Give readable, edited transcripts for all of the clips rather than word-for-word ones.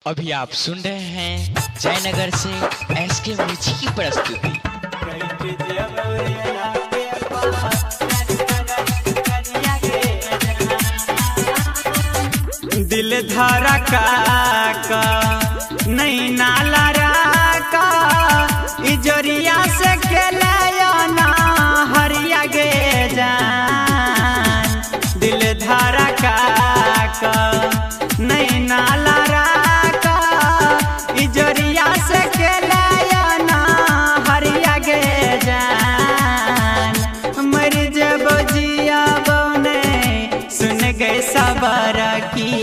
अभी आप सुन रहे हैं जयनगर से एसके म्यूजिक की प्रस्तुति। दिल धारा का नहीं नाला का इजोरिया से खेलना हरिया गे जान। दिल धारा का नहीं नाला का इजोरिया से खेलना हरिया गे जान। मर जब जिया बने सुन गए सबर की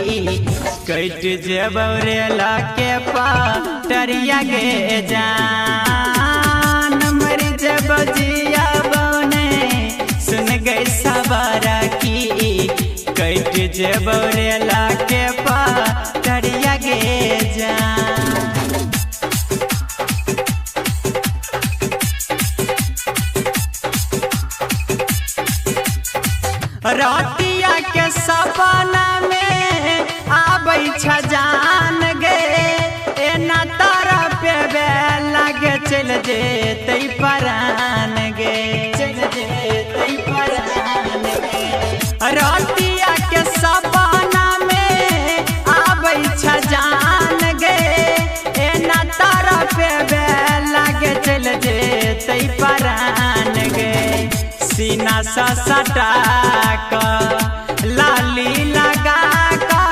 कट जब रेला के पाटरिया गे जान। मर जब जिया बने सुन गए सबर की कट जब रेला के पाटरिया गे जान। रातिया के सपना में आबै जान गे एना तारा पे लगे चल जेते परान गे चल जेते परान गे। रातिया के सपना में आबै जान गे एना तारा पे लगे चल जेते परान गे। सीना सा सटा लाली लगा का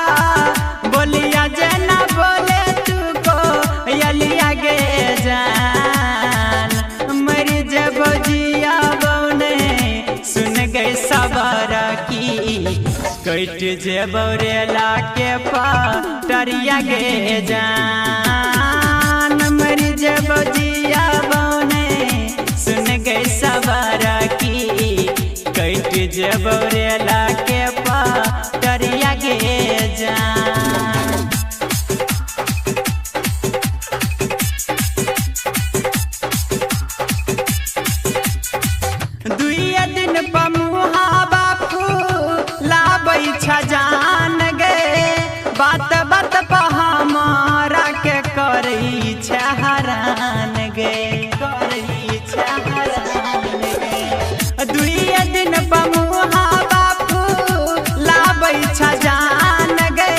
बोलिया जना बोले तुको यलिया गे जान। मरी जब जिया बने सुन गए सबर की कट जब रेला के पाटरिया गे जान। मरी जब जिया बने सुन गए सबर की कट जब रेला के पाटरिया गे जान। दुइया दिन पमुहा बापू लाबै जान गे बात बात पर हमारा के करी हरान गे करी हरान गे। दुइया दिन पमुहा बापू लाबै जान गे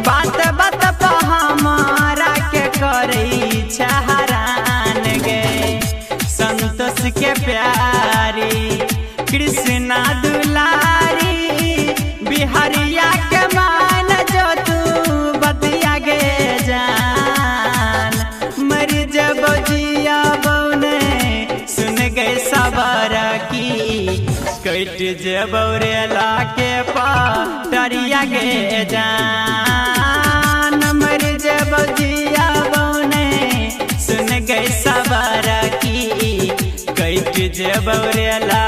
बात बात पर हमारा के करी हरान गे। संतोष के प्यारी कृष्णा दुलारी बिहारिया के मान जो तू बतिया गे जान। मर जब जिया बने सुन गए सबर की कट जब रेला के पाटरिया गे जान। मर जब जिया बने सुन गए सबर की कट जब रेला